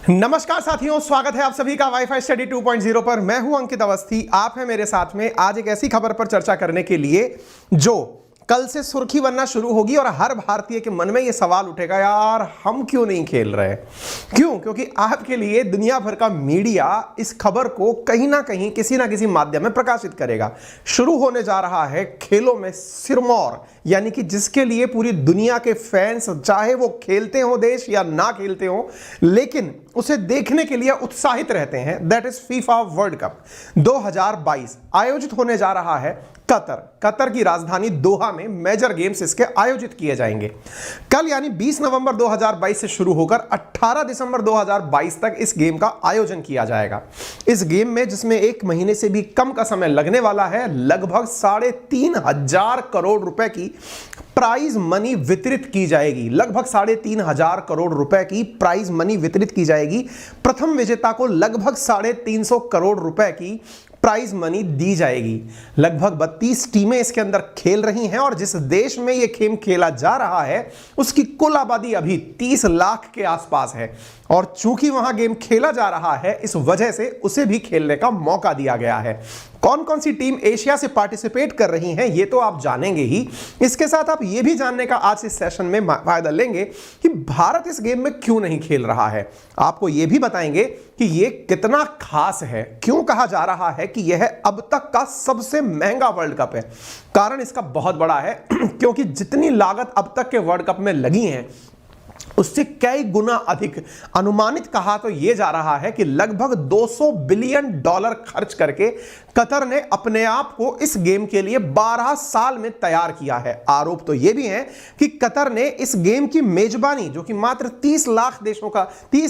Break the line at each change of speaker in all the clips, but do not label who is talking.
नमस्कार साथियों, स्वागत है आप सभी का वाईफाई स्टडी 2.0 पर। मैं हूं अंकित अवस्थी, आप हैं मेरे साथ में आज एक ऐसी खबर पर चर्चा करने के लिए जो कल से सुर्खी बनना शुरू होगी और हर भारतीय के मन में यह सवाल उठेगा, यार हम क्यों नहीं खेल रहे। क्यों? क्योंकि आपके लिए दुनिया भर का मीडिया इस खबर को कहीं ना कहीं किसी ना किसी माध्यम में प्रकाशित करेगा। शुरू होने जा रहा है खेलों में सिरमौर, यानी कि जिसके लिए पूरी दुनिया के फैंस, चाहे वो खेलते हो देश या ना खेलते हो, लेकिन उसे देखने के लिए उत्साहित रहते हैं। That is FIFA world cup 2022 आयोजित होने जा रहा है कतर की राजधानी दोहा में। मेजर गेम्स इसके आयोजित किए जाएंगे। कल यानी 20 नवंबर 2022 से शुरू होकर 18 दिसंबर 2022 तक इस गेम का आयोजन किया जाएगा। इस गेम में, जिसमें एक महीने से भी कम का समय लगने वाला है, लगभग 3,500 करोड़ रुपए की प्राइज मनी वितरित की जाएगी। लगभग 3,500 करोड़ रुपए की प्राइज मनी वितरित की जाएगी। प्रथम विजेता को लगभग 350 करोड़ रुपए की प्राइज मनी दी जाएगी। लगभग 32 टीमें इसके अंदर खेल रही हैं और जिस देश में यह गेम खेला जा रहा है उसकी कुल आबादी अभी 30 लाख के आसपास है। और चूंकि वहां गेम खेला जा रहा है, इस वजह से उसे भी खेलने का मौका दिया गया है। कौन कौन सी टीम एशिया से पार्टिसिपेट कर रही हैं ये तो आप जानेंगे ही। इसके साथ आप ये भी जानने का आज इस सेशन में फायदा लेंगे कि भारत इस गेम में क्यों नहीं खेल रहा है। आपको ये भी बताएंगे कि ये कितना खास है, क्यों कहा जा रहा है कि यह अब तक का सबसे महंगा वर्ल्ड कप है। कारण इसका बहुत बड़ा है क्योंकि जितनी लागत अब तक के वर्ल्ड कप में लगी है उससे कई गुना अधिक, अनुमानित कहा तो यह जा रहा है कि लगभग $200 बिलियन खर्च करके कतर ने अपने आप को इस गेम के लिए 12 साल में तैयार किया है। आरोप तो यह भी है कि कतर ने इस गेम की मेजबानी, जो कि मात्र 30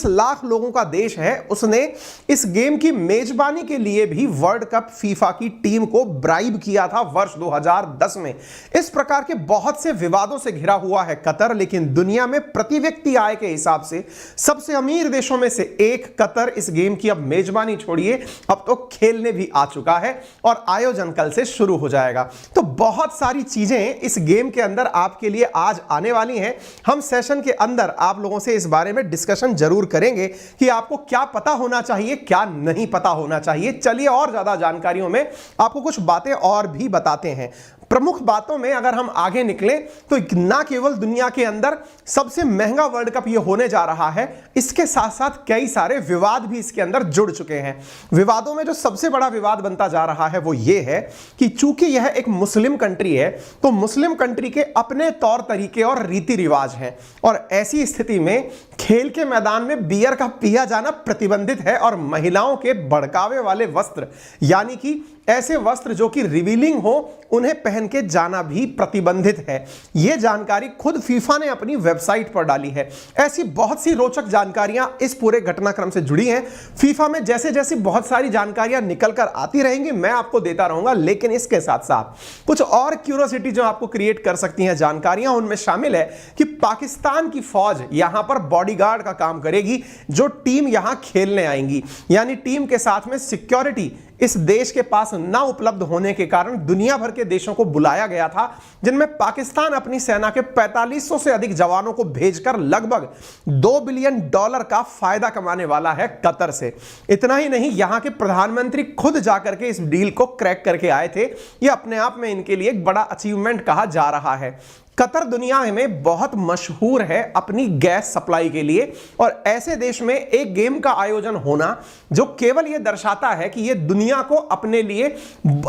लाख लोगों का देश है, उसने इस गेम की मेजबानी के लिए भी वर्ल्ड कप फीफा की टीम को ब्राइब किया था वर्ष 2010 में। इस प्रकार के बहुत से विवादों से घिरा हुआ है कतर, लेकिन दुनिया में प्रति व्यक्ति आय के हिसाब से सबसे अमीर देशों में से एक कतर इस गेम की अब मेजबानी छोड़िए, अब तो खेलने भी आ चुका है और आयोजन कल से शुरू हो जाएगा। तो बहुत सारी चीजें इस गेम के अंदर आपके लिए आज आने वाली हैं। हम सेशन के अंदर आप लोगों से इस बारे में डिस्कशन जरूर करेंगे कि आपको क्या पता होना चाहिए, क्या नहीं पता होना चाहिए। चलिए और ज्यादा जानकारियों में आपको कुछ बातें और भी बताते हैं। प्रमुख बातों में अगर हम आगे निकले तो ना केवल दुनिया के अंदर सबसे महंगा वर्ल्ड कप ये होने जा रहा है, इसके साथ साथ कई सारे विवाद भी इसके अंदर जुड़ चुके हैं। विवादों में जो सबसे बड़ा विवाद बनता जा रहा है वो ये है कि चूंकि यह एक मुस्लिम कंट्री है तो मुस्लिम कंट्री के अपने तौर तरीके और रीति रिवाज हैं और ऐसी स्थिति में खेल के मैदान में बियर का पिया जाना प्रतिबंधित है और महिलाओं के भड़कावे वाले वस्त्र, यानी कि ऐसे वस्त्र जो कि रिवीलिंग हो, उन्हें पहन के जाना भी प्रतिबंधित है। यह जानकारी खुद फीफा ने अपनी वेबसाइट पर डाली है। ऐसी बहुत सी रोचक जानकारियां इस पूरे घटनाक्रम से जुड़ी हैं। फीफा में जैसे जैसे बहुत सारी जानकारियां निकल कर आती रहेंगी, मैं आपको देता रहूंगा, लेकिन इसके साथ साथ कुछ और क्यूरियोसिटी जो आपको क्रिएट कर सकती हैं जानकारियां, उनमें शामिल है कि पाकिस्तान की फौज यहां पर बॉडीगार्ड का काम करेगी जो टीम यहां खेलने आएंगी। यानी टीम के साथ में सिक्योरिटी इस देश के पास ना उपलब्ध होने के कारण दुनिया भर के देशों को बुलाया गया था, जिनमें पाकिस्तान अपनी सेना के 4500 से अधिक जवानों को भेजकर लगभग $2 बिलियन का फायदा कमाने वाला है कतर से। इतना ही नहीं, यहां के प्रधानमंत्री खुद जाकर के इस डील को क्रैक करके आए थे। यह अपने आप में इनके लिए एक बड़ा अचीवमेंट कहा जा रहा है। कतर दुनिया में बहुत मशहूर है अपनी गैस सप्लाई के लिए और ऐसे देश में एक गेम का आयोजन होना जो केवल यह दर्शाता है कि यह दुनिया को अपने लिए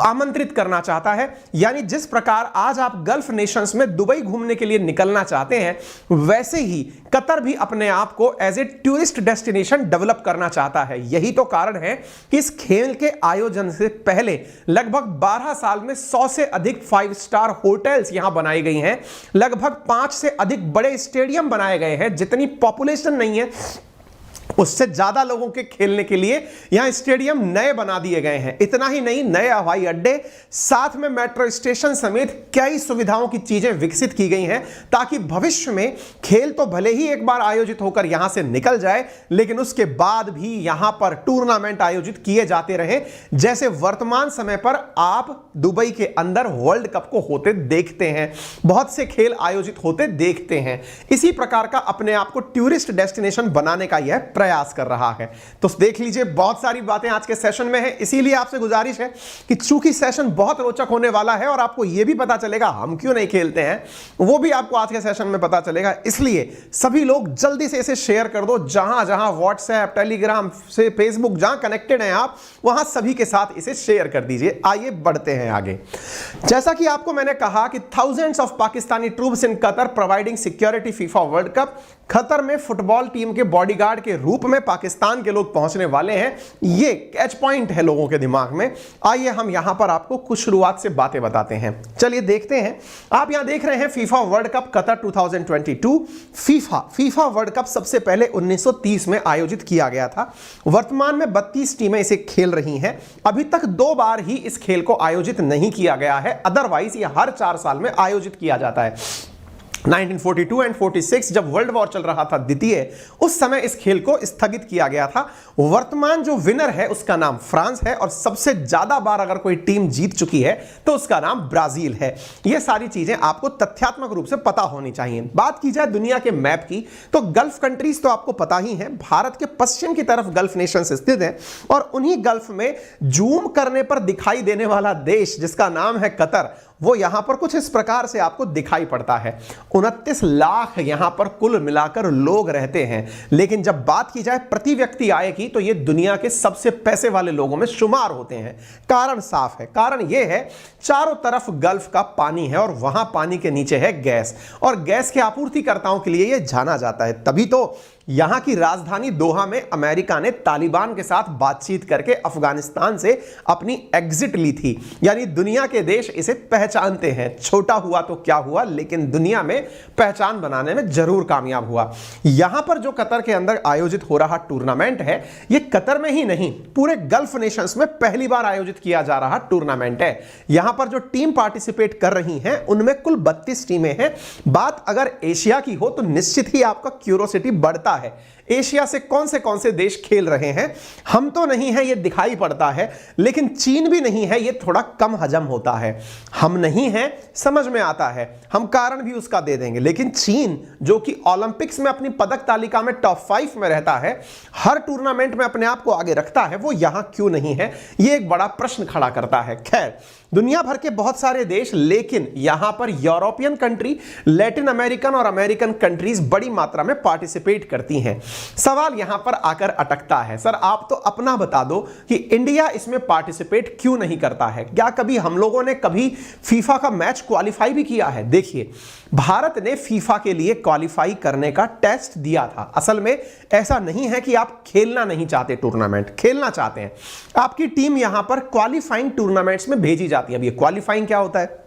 आमंत्रित करना चाहता है। यानी जिस प्रकार आज आप गल्फ नेशंस में दुबई घूमने के लिए निकलना चाहते हैं, वैसे ही कतर भी अपने आप को as a tourist destination develop करना चाहता है। यही तो कारण है कि इस खेल के आयोजन से पहले लगभग 12 साल में 100 से अधिक 5 स्टार होटल्स यहां बनाई गई हैं। लगभग 5 से अधिक बड़े स्टेडियम बनाए गए हैं। जितनी पॉपुलेशन नहीं है उससे ज्यादा लोगों के खेलने के लिए यहां स्टेडियम नए बना दिए गए हैं। इतना ही नहीं, नए हवाई अड्डे, साथ में मेट्रो स्टेशन समेत कई सुविधाओं की चीजें विकसित की गई हैं ताकि भविष्य में खेल तो भले ही एक बार आयोजित होकर यहां से निकल जाए, लेकिन उसके बाद भी यहां पर टूर्नामेंट आयोजित किए जाते रहे, जैसे वर्तमान समय पर आप दुबई के अंदर वर्ल्ड कप को होते देखते हैं, बहुत से खेल आयोजित होते देखते हैं। इसी प्रकार का अपने आप को टूरिस्ट डेस्टिनेशन बनाने का यह प्रयास कर रहा है। तो देख लीजिए, बहुत सारी बातें आज के सेशन में है, इसीलिए आपसे गुजारिश है कि चूंकि सेशन बहुत रोचक होने वाला है और आपको यह भी पता चलेगा हम क्यों नहीं खेलते हैं, वो भी आपको आज के सेशन में पता चलेगा। इसलिए सभी लोग जल्दी से इसे शेयर कर दो, जहां जहां व्हाट्सएप, टेलीग्राम से फेसबुक जहां कनेक्टेड हैं आप, वहां सभी के साथ इसे शेयर कर दीजिए। आइए बढ़ते हैं आगे। जैसा कि आपको मैंने कहा कि thousands of Pakistani troops in Qatar providing security FIFA world cup. Qatar में फुटबॉल टीम के बॉडीगार्ड के रूप में पाकिस्तान के लोग पहुंचने वाले हैं, ये कैच पॉइंट है लोगों के दिमाग में। आइए हम यहां पर आपको कुछ शुरुआत से बातें बताते हैं। चलिए देखते हैं। आप यहां देख रहे हैं FIFA world cup Qatar 2022। FIFA world cup सबसे पहले 1930 में आयोजित किया गया था। वर्तमान में 32 टीमें इसे खेल रही हैं। अभी तक 2 बार ही इस खेल को आयोजित नहीं किया गया है, अदरवाइज ये हर 4 साल में आयोजित किया जाता है। 1942 एंड 46 जब वर्ल्ड वॉर चल रहा था द्वितीय, उस समय इस खेल को स्थगित किया गया था। वर्तमान जो विनर है उसका नाम फ्रांस है और सबसे ज्यादा बार अगर कोई टीम जीत चुकी है तो उसका नाम ब्राजील है। यह सारी चीजें आपको तथ्यात्मक रूप से पता होनी चाहिए। बात की जाए दुनिया के मैप की तो गल्फ कंट्रीज तो आपको पता ही है, भारत के पश्चिम की तरफ गल्फ नेशंस स्थित हैं और उन्हीं गल्फ में जूम करने पर दिखाई देने वाला देश जिसका नाम है कतर, वो यहां पर कुछ इस प्रकार से आपको दिखाई पड़ता है। 29 लाख यहां पर कुल मिलाकर लोग रहते हैं, लेकिन जब बात की जाए प्रति व्यक्ति आय की तो ये दुनिया के सबसे पैसे वाले लोगों में शुमार होते हैं। कारण साफ है, कारण ये है चारों तरफ गल्फ का पानी है और वहां पानी के नीचे है गैस, और गैस के आपूर्तिकर्ताओं के लिए यह जाना जाता है। तभी तो यहां की राजधानी दोहा में अमेरिका ने तालिबान के साथ बातचीत करके अफगानिस्तान से अपनी एग्जिट ली थी। यानी दुनिया के देश इसे पहचानते हैं। छोटा हुआ तो क्या हुआ, लेकिन दुनिया में पहचान बनाने में जरूर कामयाब हुआ। यहां पर जो कतर के अंदर आयोजित हो रहा टूर्नामेंट है, यह कतर में ही नहीं पूरे गल्फ नेशंस में पहली बार आयोजित किया जा रहा टूर्नामेंट है। यहां पर जो टीम पार्टिसिपेट कर रही हैं उनमें कुल 32 टीमें हैं। बात अगर एशिया की हो तो निश्चित ही आपका क्यूरोसिटी बढ़ता है। एशिया से कौन से देश खेल रहे हैं, हम तो नहीं है ये दिखाई पड़ता है, लेकिन चीन भी नहीं है ये थोड़ा कम हजम होता है। हम नहीं है समझ में आता है, हम कारण भी उसका दे देंगे, लेकिन चीन जो कि ओलंपिक्स में अपनी पदक तालिका में टॉप 5 में रहता है, हर टूर्नामेंट में अपने आप को आगे रखता है, वो यहां क्यों नहीं है, ये एक बड़ा प्रश्न खड़ा करता है। खैर, दुनिया भर के बहुत सारे देश, लेकिन यहां पर यूरोपियन कंट्री, लैटिन अमेरिकन और अमेरिकन कंट्रीज बड़ी मात्रा में पार्टिसिपेट करती हैं। सवाल यहां पर आकर अटकता है, सर आप तो अपना बता दो कि इंडिया इसमें पार्टिसिपेट क्यों नहीं करता है। क्या कभी हम लोगों ने कभी फीफा का मैच क्वालिफाई भी किया है? देखिए, भारत ने फीफा के लिए क्वालिफाई करने का टेस्ट दिया था। असल में ऐसा नहीं है कि आप खेलना नहीं चाहते, टूर्नामेंट खेलना चाहते हैं, आपकी टीम यहां पर क्वालिफाइंग टूर्नामेंट्स में भेजी जाती है। अब ये क्वालिफाइंग क्या होता है,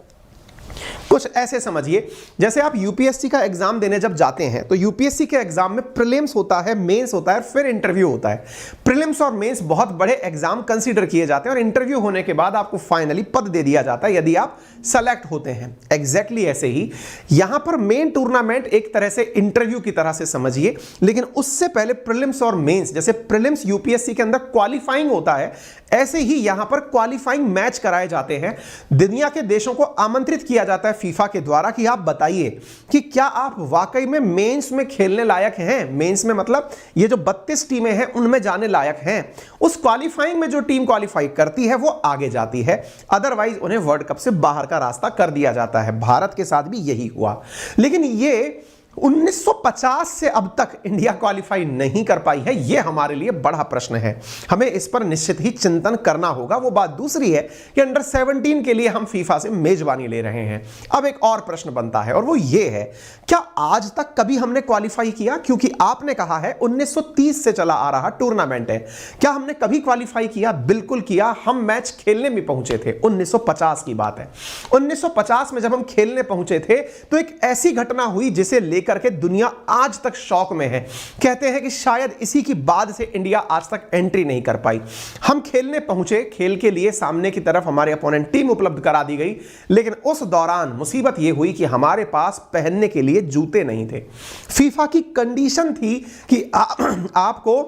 कुछ ऐसे समझिए, जैसे आप यूपीएससी का एग्जाम देने जब जाते हैं तो यूपीएससी के एग्जाम में प्रीलिम्स होता है, मेंस होता है, फिर इंटरव्यू होता है। प्रीलिम्स और मेंस बहुत बड़े एग्जाम कंसीडर किए जाते हैं और इंटरव्यू होने के बाद आपको फाइनली पद दे दिया जाता है यदि आप सेलेक्ट होते हैं। एग्जैक्टली ऐसे ही यहां पर मेन टूर्नामेंट एक तरह से इंटरव्यू की तरह से समझिए, लेकिन उससे पहले प्रीलिम्स और मेंस, जैसे प्रीलिम्स यूपीएससी के अंदर क्वालिफाइंग होता है, ऐसे ही यहां पर क्वालिफाइंग मैच कराए जाते हैं। दुनिया के देशों को आमंत्रित किया जाता है फीफा के द्वारा कि आप बताइए कि क्या आप वाकई में मेंस में खेलने लायक हैं। मेंस में मतलब ये जो 32 टीमें हैं उनमें जाने लायक हैं। उस क्वालिफाइंग में जो टीम क्वालिफाई करती है वो आगे जाती है, अदरवाइज उन्हें वर्ल्ड कप से बाहर का रास्ता कर दिया जाता है। भारत के साथ भी यही हुआ, लेकिन ये 1950 से अब तक इंडिया क्वालिफाई नहीं कर पाई है। यह हमारे लिए बड़ा प्रश्न है, हमें इस पर निश्चित ही चिंतन करना होगा। वो बात दूसरी है कि अंडर 17 के लिए हम फीफा से मेजबानी ले रहे हैं। अब एक और प्रश्न बनता है और वो ये है, क्या आज तक कभी हमने क्वालिफाई किया? क्योंकि आपने कहा है 1930 से चला आ रहा टूर्नामेंट है, क्या हमने कभी क्वालिफाई किया? बिल्कुल किया। हम मैच खेलने में पहुंचे थे, 1950 की बात है। 1950 में जब हम खेलने पहुंचे थे तो एक ऐसी घटना हुई जिसे करके दुनिया आज तक शॉक में है। कहते हैं कि शायद इसी की बाद से इंडिया आज तक एंट्री नहीं कर पाई। हम खेलने पहुंचे, खेल के लिए सामने की तरफ हमारे अपोनेंट टीम उपलब्ध करा दी गई, लेकिन उस दौरान मुसीबत यह हुई कि हमारे पास पहनने के लिए जूते नहीं थे। फीफा की कंडीशन थी कि आपको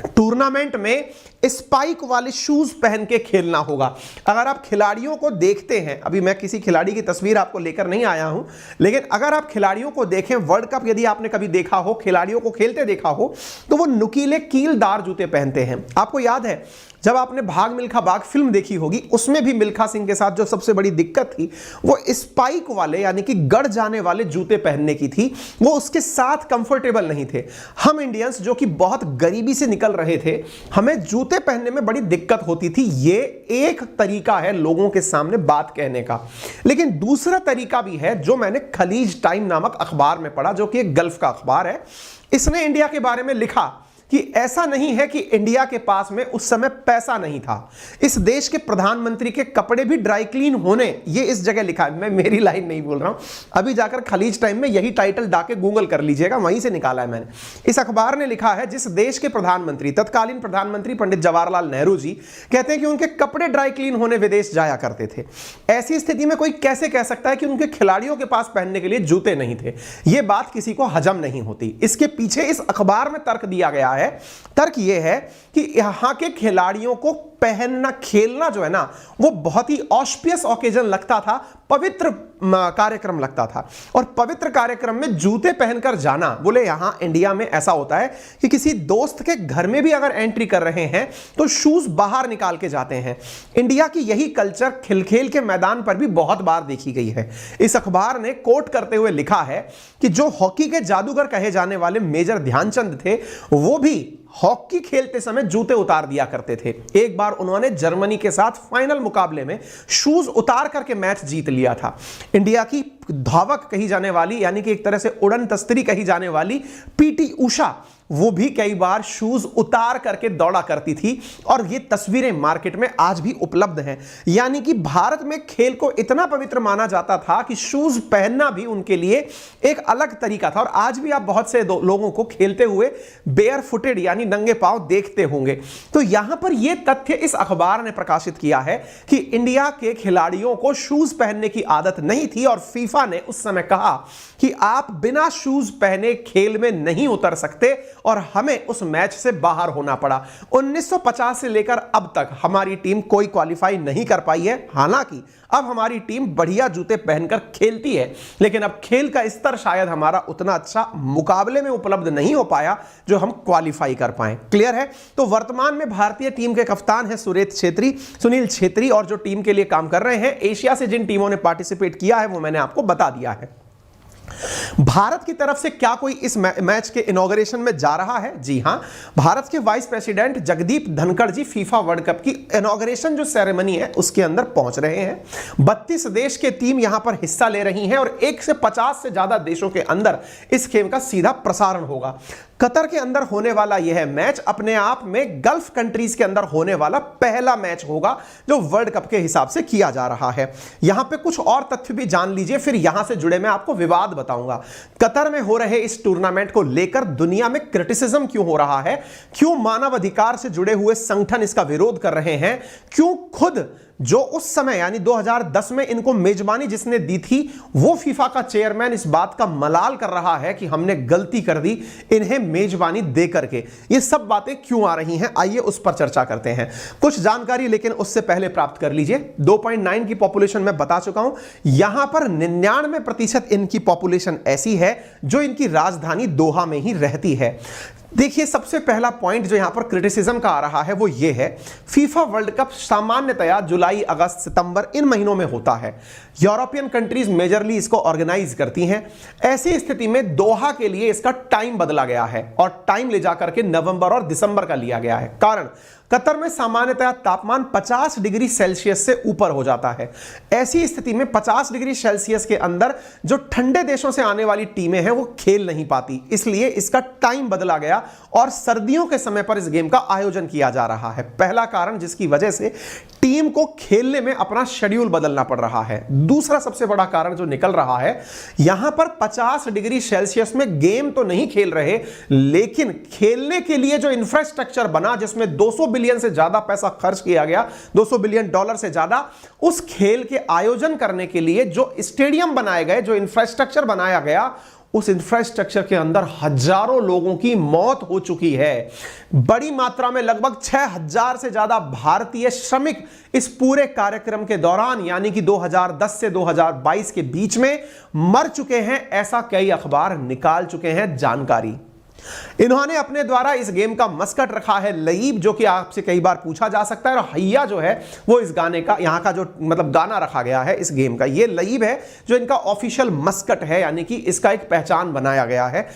टूर्नामेंट में स्पाइक वाले शूज पहन के खेलना होगा। अगर आप खिलाड़ियों को देखते हैं, अभी मैं किसी खिलाड़ी की तस्वीर आपको लेकर नहीं आया हूं, लेकिन अगर आप खिलाड़ियों को देखें, वर्ल्ड कप यदि आपने कभी देखा हो, खिलाड़ियों को खेलते देखा हो, तो वो नुकीले कीलदार जूते पहनते हैं। आपको याद है जब आपने भाग मिल्खा भाग फिल्म देखी होगी, उसमें भी मिल्खा सिंह के साथ जो सबसे बड़ी दिक्कत थी वो स्पाइक वाले यानी कि गड़ जाने वाले जूते पहनने की थी। वो उसके साथ कंफर्टेबल नहीं थे। हम इंडियंस जो कि बहुत गरीबी से निकल रहे थे, हमें जूते पहनने में बड़ी दिक्कत होती थी। ये एक तरीका है लोगों के सामने बात कहने का। लेकिन दूसरा तरीका भी है जो मैंने खलीज टाइम नामक अखबार में पढ़ा, जो कि एक गल्फ का अखबार है। इसने इंडिया के बारे में लिखा कि ऐसा नहीं है कि इंडिया के पास में उस समय पैसा नहीं था। इस देश के प्रधानमंत्री के कपड़े भी ड्राई क्लीन होने, ये इस जगह लिखा है, मैं मेरी लाइन नहीं बोल रहा हूं, अभी जाकर खलीज टाइम में यही टाइटल डाके गूगल कर लीजिएगा, वहीं से निकाला है मैंने। इस अखबार ने लिखा है, जिस देश के प्रधानमंत्री, तत्कालीन प्रधानमंत्री पंडित जवाहरलाल नेहरू जी कहते हैं कि उनके कपड़े ड्राई क्लीन होने विदेश जाया करते थे। ऐसी स्थिति में कोई कैसे कह सकता है कि उनके खिलाड़ियों के पास पहनने के लिए जूते नहीं थे? यह बात किसी को हजम नहीं होती। इसके पीछे इस अखबार में तर्क दिया गया है। तर्क यह है कि यहां के खिलाड़ियों को पहनना, खेलना जो है ना, वो बहुत ही ऑस्पियस ओकेजन लगता था, पवित्र कार्यक्रम लगता था। और पवित्र कार्यक्रम में जूते पहनकर जाना, बोले यहां इंडिया में ऐसा होता है कि किसी दोस्त के घर में भी अगर एंट्री कर रहे हैं तो शूज बाहर निकाल के जाते हैं। इंडिया की यही कल्चर खेल के मैदान पर भी बहुत बार देखी गई है। इस अखबार ने कोट करते हुए लिखा है कि जो हॉकी के जादूगर कहे जाने वाले मेजर ध्यानचंद थे, वो भी हॉकी खेलते समय जूते उतार दिया करते थे। एक बार उन्होंने जर्मनी के साथ फाइनल मुकाबले में शूज उतार करके मैच जीत लिया था। इंडिया की धावक कही जाने वाली, यानी कि एक तरह से उड़न तस्तरी कही जाने वाली पीटी उषा, वो भी कई बार शूज उतार करके दौड़ा करती थी। और ये तस्वीरें मार्केट में आज भी उपलब्ध हैं। यानी कि भारत में खेल को इतना पवित्र माना जाता था कि शूज पहनना भी उनके लिए एक अलग तरीका था। और आज भी आप बहुत से लोगों को खेलते हुए बेयर फुटेड यानी नंगे पांव देखते होंगे। तो यहां पर यह तथ्य इस अखबार ने प्रकाशित किया है कि इंडिया के खिलाड़ियों को शूज पहनने की आदत नहीं थी और फीफा ने उस समय कहा कि आप बिना शूज पहने खेल में नहीं उतर सकते, और हमें उस मैच से बाहर होना पड़ा। 1950 से लेकर अब तक हमारी टीम कोई क्वालिफाई नहीं कर पाई है। हालांकि अब हमारी टीम बढ़िया जूते पहनकर खेलती है, लेकिन अब खेल का स्तर शायद हमारा उतना अच्छा मुकाबले में उपलब्ध नहीं हो पाया जो हम क्वालिफाई कर पाए। क्लियर है? तो वर्तमान में भारतीय टीम के कप्तान है सुनील छेत्री, और जो टीम के लिए काम कर रहे हैं, एशिया से जिन टीमों ने पार्टिसिपेट किया है वो मैंने आपको बता दिया है। भारत की तरफ से क्या कोई इस मैच के इनॉग्रेशन में जा रहा है? जी हां, भारत के वाइस प्रेसिडेंट जगदीप धनखड़ जी फीफा वर्ल्ड कप की इनॉग्रेशन जो सेरेमनी है उसके अंदर पहुंच रहे हैं। 32 देश के टीम यहां पर हिस्सा ले रही हैं और 1 से 50 से ज्यादा देशों के अंदर इस गेम का सीधा प्रसारण होगा। कतर के अंदर होने वाला यह मैच अपने आप में गल्फ कंट्रीज के अंदर होने वाला पहला मैच होगा जो वर्ल्ड कप के हिसाब से किया जा रहा है। यहां पे कुछ और तथ्य भी जान लीजिए, फिर यहां से जुड़े मैं आपको विवाद बताऊंगा। कतर में हो रहे इस टूर्नामेंट को लेकर दुनिया में क्रिटिसिज्म क्यों हो रहा है, क्यों मानव अधिकार से जुड़े हुए संगठन इसका विरोध कर रहे हैं, क्यों खुद जो उस समय यानी 2010 में इनको मेजबानी जिसने दी थी वो फीफा का चेयरमैन इस बात का मलाल कर रहा है कि हमने गलती कर दी इन्हें मेजबानी दे करके। ये सब बातें क्यों आ रही हैं, आइए उस पर चर्चा करते हैं। कुछ जानकारी लेकिन उससे पहले प्राप्त कर लीजिए। 2.9 की पॉपुलेशन मैं बता चुका हूं। यहां पर 99% इनकी पॉपुलेशन ऐसी है जो इनकी राजधानी दोहा में ही रहती है। देखिए, सबसे पहला पॉइंट जो यहां पर क्रिटिसिज्म का आ रहा है वो ये है, फीफा वर्ल्ड कप सामान्यतया जुलाई, अगस्त, सितंबर इन महीनों में होता है। यूरोपियन कंट्रीज मेजरली इसको ऑर्गेनाइज करती हैं। ऐसी स्थिति में दोहा के लिए इसका टाइम बदला गया है और टाइम ले जाकर के नवंबर और दिसंबर का लिया गया है। कारण, कतर में सामान्यतः तापमान 50 डिग्री सेल्सियस से ऊपर हो जाता है। ऐसी स्थिति में 50 डिग्री सेल्सियस के अंदर जो ठंडे देशों से आने वाली टीमें हैं वो खेल नहीं पाती, इसलिए इसका टाइम बदला गया और सर्दियों के समय पर इस गेम का आयोजन किया जा रहा है। पहला कारण जिसकी वजह से टीम को खेलने में अपना शेड्यूल बदलना पड़ रहा है। दूसरा सबसे बड़ा कारण जो निकल रहा है, यहां पर 50 डिग्री सेल्सियस में गेम तो नहीं खेल रहे, लेकिन खेलने के लिए जो इंफ्रास्ट्रक्चर बना, जिसमें 200 बिलियन से ज्यादा पैसा खर्च किया गया, 200 बिलियन डॉलर से ज्यादा, उस खेल के आयोजन करने के लिए जो स्टेडियम बनाए गए, जो इंफ्रास्ट्रक्चर बनाया गया, उस इंफ्रास्ट्रक्चर के अंदर हजारों लोगों की मौत हो चुकी है। बड़ी मात्रा में लगभग 6000 से ज्यादा भारतीय श्रमिक इस पूरे कार्यक्रम के दौरान यानी कि 2010 से 2022 के बीच में मर चुके हैं, ऐसा कई अखबार निकाल चुके हैं जानकारी। इन्होंने अपने द्वारा इस गेम का मस्कट रखा है लईब, जो कि आपसे कई बार पूछा जा सकता है, और हैया जो है वो इस गाने का, यहां का जो मतलब गाना रखा गया है इस गेम का, ये लईब है जो इनका ऑफिशियल मस्कट है, यानी कि इसका एक पहचान बनाया गया है।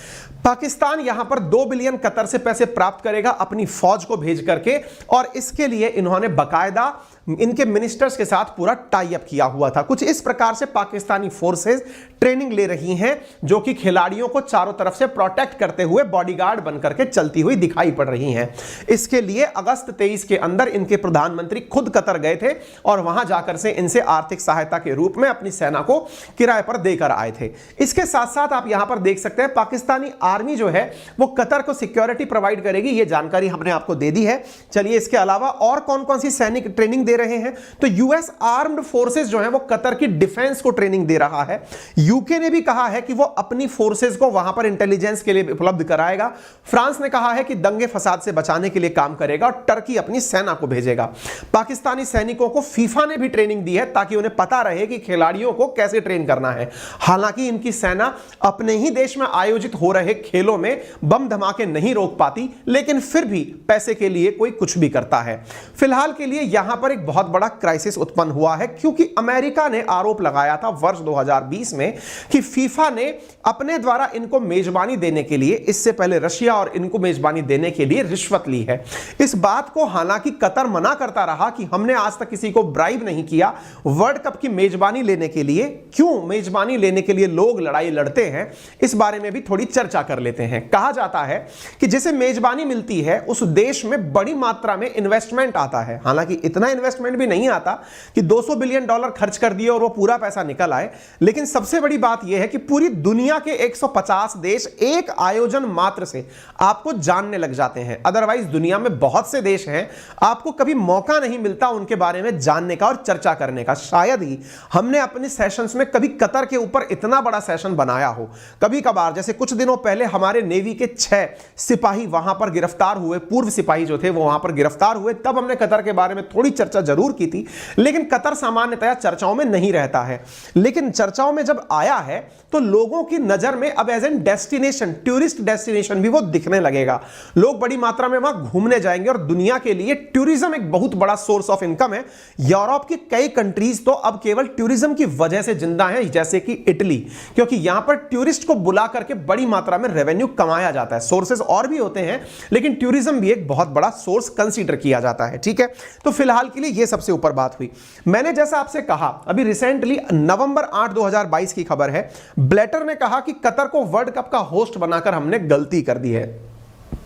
पाकिस्तान यहां पर 2 बिलियन कतर से पैसे प्राप्त करेगा अपनी फौज को भेज करके, और इसके लिए इन्होंने बकायदा इनके मिनिस्टर्स के साथ पूरा टाई अप किया हुआ था। कुछ इस प्रकार से पाकिस्तानी फोर्सेस ट्रेनिंग ले रही हैं, जो कि खिलाड़ियों को चारों तरफ से प्रोटेक्ट करते हुए बॉडीगार्ड बनकर के चलती हुई दिखाई पड़ रही हैं। इसके लिए अगस्त 23 के अंदर इनके प्रधानमंत्री खुद कतर गए थे और वहां जाकर से इनसे आर्थिक सहायता के रूप में अपनी सेना को किराए पर देकर आए थे। इसके साथ साथ आप यहां पर देख सकते हैं पाकिस्तानी आर्मी जो है वो कतर को सिक्योरिटी प्रोवाइड करेगी, ये जानकारी हमने आपको दे दी है। चलिए इसके अलावा और कौन कौन सी सैनिक ट्रेनिंग दे रहे हैं, तो यूएस आर्म्ड फोर्सेस जो है वो कतर की डिफेंस को ट्रेनिंग दे रहा है। यूके ने भी कहा है कि वो अपनी फोर्सेस को वहां पर इंटेलिजेंस के लिए उपलब्ध कराएगा। फ्रांस ने कहा है कि दंगे फसाद से बचाने के लिए काम करेगा, और टर्की अपनी सेना को भेजेगा। पाकिस्तानी सैनिकों को फीफा ने भी ट्रेनिंग दी है ताकि उन्हें पता रहे कि खिलाड़ियों को कैसे ट्रेन करना है। हालांकि इनकी सेना अपने ही देश में आयोजित हो रहे खेलों में बम धमाके नहीं रोक पाती, लेकिन फिर भी पैसे के लिए कोई कुछ भी करता है। फिलहाल के लिए यहां पर एक बहुत बड़ा क्राइसिस उत्पन्न हुआ है, क्योंकि अमेरिका ने आरोप लगाया था वर्ष 2020 में कि फीफा ने अपने द्वारा इनको मेजबानी देने के लिए, इससे पहले रशिया और इनको मेजबानी देने के लिए रिश्वत ली है। इस बात को हालांकि कतर मना करता रहा कि हमने आज तक किसी को ब्राइब नहीं किया। वर्ल्ड कप की मेजबानी लेने के लिए, क्यों मेजबानी लेने के लिए लोग लड़ाई लड़ते हैं, इस बारे में भी थोड़ी चर्चा कर लेते हैं। कहा जाता है कि जिसे मेजबानी मिलती है उस देश में बड़ी मात्रा में इन्वेस्टमेंट आता है। हालांकि इतना इन्वेस्टमेंट भी नहीं आता कि 200 बिलियन डॉलर खर्च कर दिए और वो पूरा पैसा निकल आए, लेकिन सबसे बड़ी बात यह है कि पूरी दुनिया के 150 देश एक आयोजन मात्र से आपको जानने लग जाते हैं। अदरवाइज दुनिया में बहुत से देश हैं, आपको कभी मौका नहीं मिलता उनके बारे में जानने का और चर्चा करने का। शायद ही हमने अपने सेशंस में कभी कतर के ऊपर इतना बड़ा सेशन बनाया हो। कभी कभार जैसे कुछ दिनों पहले हमारे नेवी के 6 सिपाही वहां पर गिरफ्तार हुए, पूर्व सिपाही जो थे वो वहां पर गिरफ्तार हुए, तब हमने कतर के बारे में थोड़ी चर्चा जरूर की थी। लेकिन कतर सामान्यतया चर्चाओं में नहीं रहता है, लेकिन चर्चाओं में जब आया है तो लोगों की नजर में अब as an destination, tourist destination भी वो दिखने लगेगा। लोग बड़ी मात्रा में वहां घूमने जाएंगे और दुनिया के लिए टूरिज्म एक बहुत बड़ा सोर्स ऑफ इनकम है। यूरोप की कई कंट्रीज तो अब केवल टूरिज्म की वजह से जिंदा हैं, जैसे कि इटली, क्योंकि यहां पर टूरिस्ट को बुला करके बड़ी मात्रा में रेवेन्यू कमाया जाता है। सोर्सेस और भी होते हैं, लेकिन टूरिज्म भी एक बहुत बड़ा सोर्स कंसीडर किया जाता है। ठीक है, तो फिलहाल के लिए यह सबसे ऊपर बात हुई। मैंने जैसा आपसे कहा, अभी रिसेंटली नवंबर 8 2022 की खबर है, ब्लैटर ने कहा कि कतर को वर्ल्ड कप का होस्ट बनाकर हमने गलती कर दी है।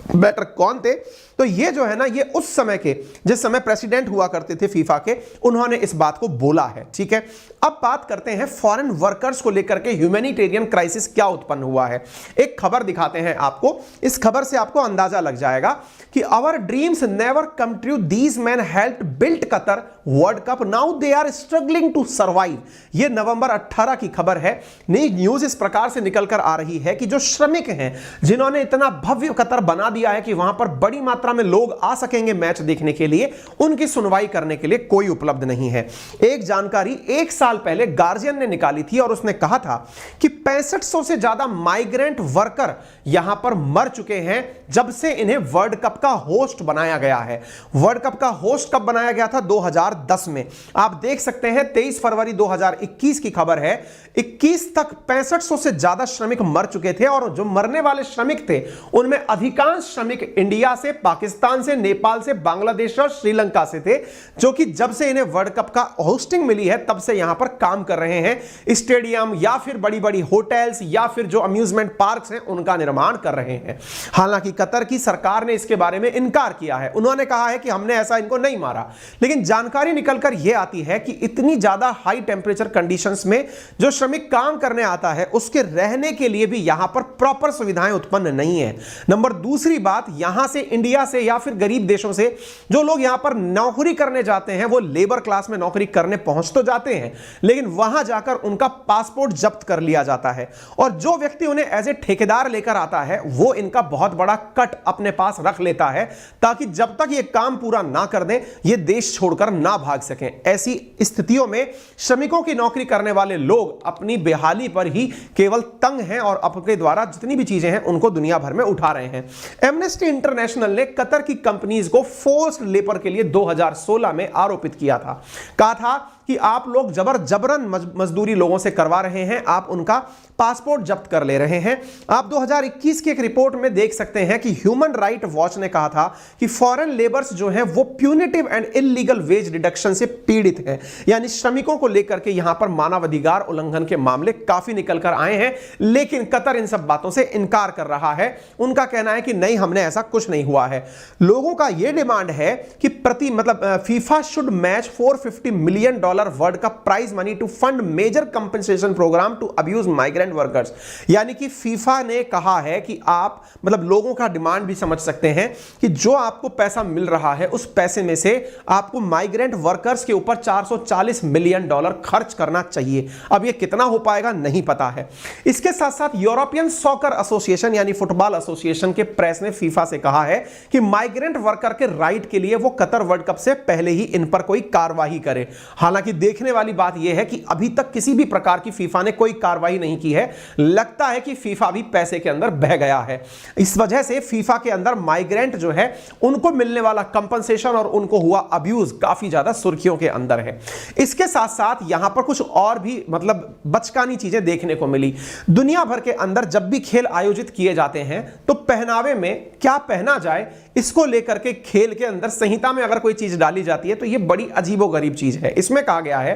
ब्लैटर कौन थे? तो ये जो है ना, ये उस समय के, जिस समय प्रेसिडेंट हुआ करते थे फीफा के, उन्होंने इस बात को बोला है। ठीक है, अब बात करते हैं फॉरेन वर्कर्स को लेकर के ह्यूमैनिटेरियन क्राइसिस क्या उत्पन्न हुआ है। एक खबर दिखाते हैं आपको, इस खबर से आपको अंदाजा लग जाएगा कि our dreams never come true, these man helped build Qatar world cup, now they are struggling to survive. ये नवंबर 18 की खबर है। नई न्यूज इस प्रकार से निकलकर आ रही है कि जो श्रमिक हैं, जिन्होंने इतना भव्य कतर बना दिया है कि वहां पर बड़ी मात्रा में लोग आ सकेंगे मैच देखने के लिए, उनकी सुनवाई करने के लिए कोई उपलब्ध नहीं है। एक जानकारी 1 साल पहले गार्जियन ने निकाली थी और उसने कहा था कि 6500 से ज्यादा माइग्रेंट वर्कर यहां पर मर चुके हैं जब से इन्हें वर्ल्ड कप का होस्ट बनाया गया है। वर्ल्ड कप का होस्ट कब बनाया गया था? 2010 में। आप देख सकते हैं 23 फरवरी 2021 की खबर है, 21 तक 6500 से ज्यादा श्रमिक मर चुके थे, और जो मरने वाले श्रमिक थे उनमें अधिकांश श्रमिक इंडिया से, पाकिस्तान से, नेपाल से, बांग्लादेश और श्रीलंका से थे, जो कि जब से इन्हें वर्ल्ड कप का होस्टिंग मिली है तब से यहां पर काम कर रहे हैं। स्टेडियम या फिर बड़ी बड़ी होटल्स या फिर जो अम्यूजमेंट पार्क्स हैं उनका निर्माण कर रहे हैं। हालांकि कतर की सरकार ने इसके बारे में इनकार किया है। उन्होंने कहा है कि हमने ऐसा इनको नहीं मारा, लेकिन जानकारी निकलकर यह आती है कि इतनी ज्यादा हाई टेंपरेचर कंडीशंस में जो श्रमिक काम करने आता है उसके रहने के लिए भी यहां पर प्रॉपर सुविधाएं उत्पन्न नहीं है। नंबर दूसरी दूसरी बात, यहां से इंडिया से या फिर गरीब देशों से जो लोग यहां पर नौकरी करने जाते हैं वो लेबर क्लास में नौकरी करने पहुंच तो जाते हैं, लेकिन वहां जाकर उनका पासपोर्ट जब्त कर लिया जाता है और जो व्यक्ति उन्हें एज ए ठेकेदार लेकर आता है वो इनका बहुत बड़ा कट अपने पास रख लेता है ताकि जब तक ये काम पूरा ना कर दें ये देश छोड़कर ना भाग सकें। ऐसी स्थितियों में श्रमिकों की नौकरी करने वाले लोग अपनी बेहाली पर ही केवल तंग हैं और अपने द्वारा जितनी भी चीजें हैं उनको दुनिया भर में उठा रहे हैं। एमनेस्टी इंटरनेशनल ने कतर की कंपनीज को फोर्स्ड लेबर के लिए 2016 में आरोपित किया था। कहा था कि आप लोग जबरन मजदूरी लोगों से करवा रहे हैं, आप उनका पासपोर्ट जब्त कर ले रहे हैं। आप 2021 की एक रिपोर्ट में देख सकते हैं कि ह्यूमन राइट वॉच ने कहा था कि फॉरेन लेबर्स जो हैं वो punitive and illegal wage reduction से पीड़ित हैं, यानी श्रमिकों को लेकर के यहां पर मानवाधिकार उल्लंघन के मामले काफी निकल कर आए हैं, लेकिन कतर इन सब बातों से इनकार कर रहा है। उनका कहना है कि नहीं, हमने ऐसा कुछ नहीं हुआ है। लोगों का यह डिमांड है कि FIFA should match $450 million world का prize money to fund major compensation programme to abuse migrant workers. यानी कि फीफा ने कहा है कि आप लोगों का डिमांड भी समझ सकते हैं कि जो आपको पैसा मिल रहा है उस पैसे में से आपको माइग्रेंट वर्कर्स के ऊपर $440 मिलियन खर्च करना चाहिए। अब यह कितना हो पाएगा नहीं पता है। इसके साथ साथ यूरोपियन सॉकर एसोसिएशन यानी फुटबॉल एसोसिएशन के प्रेस ने फीफा से कहा है कि माइग्रेंट वर्कर के राइट के लिए वो कतर वर्ल्ड कप से पहले ही इन पर कोई कार्रवाई करे। हालांकि देखने वाली बात यह है कि अभी तक किसी भी प्रकार की फीफा ने कोई कार्रवाई नहीं की है। लगता है कि फीफा भी पैसे के अंदर बह गया है। इस वजह से फीफा के अंदर माइग्रेंट जो है उनको मिलने वाला कंपनसेशन और उनको हुआ अब्यूज काफी ज्यादा सुर्खियों के अंदर है। इसके साथ साथ यहां पर कुछ और भी बचकानी चीजें देखने को मिली। दुनिया भर के अंदर जब भी खेल आयोजित किए जाते हैं तो पहनावे में क्या पहना जाए इसको लेकर के खेल के अंदर संहिता में अगर कोई चीज डाली जाती है तो यह बड़ी अजीबोगरीब चीज है। इसमें कहा गया है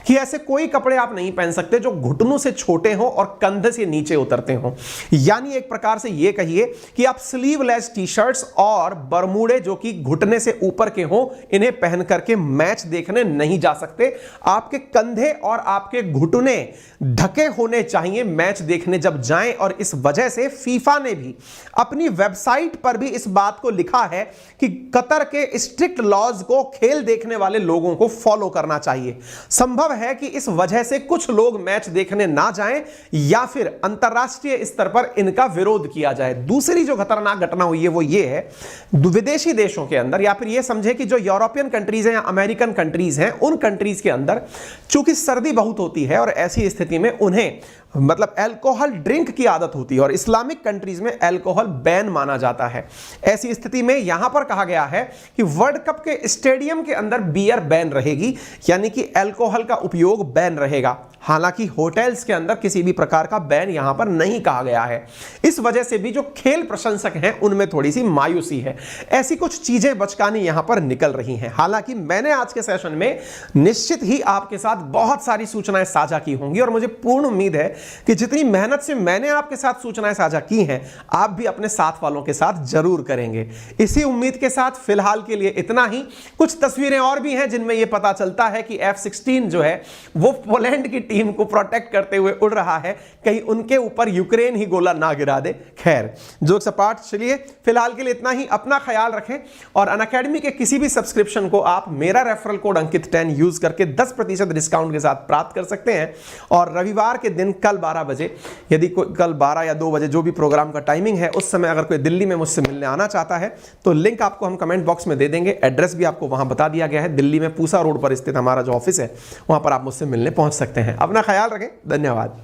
कि ऐसे कोई कपड़े आप नहीं पहन सकते जो घुटनों से छोटे हो और कंधे से नीचे उतरते हो। यानी एक प्रकार से यह कहिए कि आप स्लीवलेस टी शर्ट्स और बरमूडे जो कि घुटने से ऊपर के हो इन्हें पहन करके मैच देखने नहीं जा सकते। आपके कंधे और आपके घुटने ढके होने चाहिए मैच देखने जब जाएं। और इस वजह से फीफा ने भी अपनी वेबसाइट पर भी इस बात को लिखा है कि कतर के स्ट्रिक्ट लॉज को खेल देखने वाले लोगों को फॉलो करना चाहिए। संभव है कि इस वजह से कुछ लोग मैच देखने ना जाएं या फिर अंतरराष्ट्रीय स्तर पर इनका विरोध किया जाए। दूसरी जो खतरनाक घटना हुई है वो ये है, विदेशी देशों के अंदर या फिर ये समझे कि जो यूरोपियन कंट्रीज हैं या अमेरिकन कंट्रीज हैं उन कंट्रीज के अंदर चूंकि सर्दी बहुत होती है और ऐसी स्थिति में उन्हें अल्कोहल ड्रिंक की आदत होती है और इस्लामिक कंट्रीज में अल्कोहल बैन माना जाता है। ऐसी स्थिति में यहां पर कहा गया है कि वर्ल्ड कप के स्टेडियम के अंदर बियर बैन रहेगी, यानी कि अल्कोहल का उपयोग बैन रहेगा। हालांकि होटल्स के अंदर किसी भी प्रकार का बैन यहां पर नहीं कहा गया है। इस वजह से भी जो खेल प्रशंसक हैं उनमें थोड़ी सी मायूसी है। ऐसी कुछ चीजें बचकानी यहां पर निकल रही हैं। हालांकि मैंने आज के सेशन में निश्चित ही आपके साथ बहुत सारी सूचनाएं साझा की होंगी और मुझे पूर्ण उम्मीद है कि जितनी मेहनत से मैंने आपके साथ सूचनाएं साझा की हैं आप भी अपने साथ वालों के साथ जरूर करेंगे। इसी उम्मीद के साथ फिलहाल के लिए इतना ही। कुछ तस्वीरें और भी हैं जिनमें यह पता चलता है कि F-16 जो है वो पोलैंड की टीम को प्रोटेक्ट करते हुए उड़ रहा है, कहीं उनके ऊपर यूक्रेन ही गोला ना गिरा दे। खैर जोक सपाट, चलिए फिलहाल के लिए इतना ही। अपना ख्याल रखें और अनअकैडमी के किसी भी सब्सक्रिप्शन को आप मेरा रेफरल कोड अंकित10 यूज करके 10% डिस्काउंट के साथ प्राप्त कर सकते हैं। और रविवार के दिन कल 12 बजे, यदि कल 12 या 2 बजे जो भी प्रोग्राम का टाइमिंग है उस समय अगर कोई दिल्ली में मुझसे मिलने आना चाहता है तो लिंक आपको हम कमेंट बॉक्स में दे देंगे। एड्रेस भी आपको वहां बता दिया गया है। दिल्ली में पूसा रोड पर स्थित हमारा जो ऑफिस है वहां पर आप मुझसे मिलने पहुंच सकते हैं। अपना ख्याल रखें। धन्यवाद।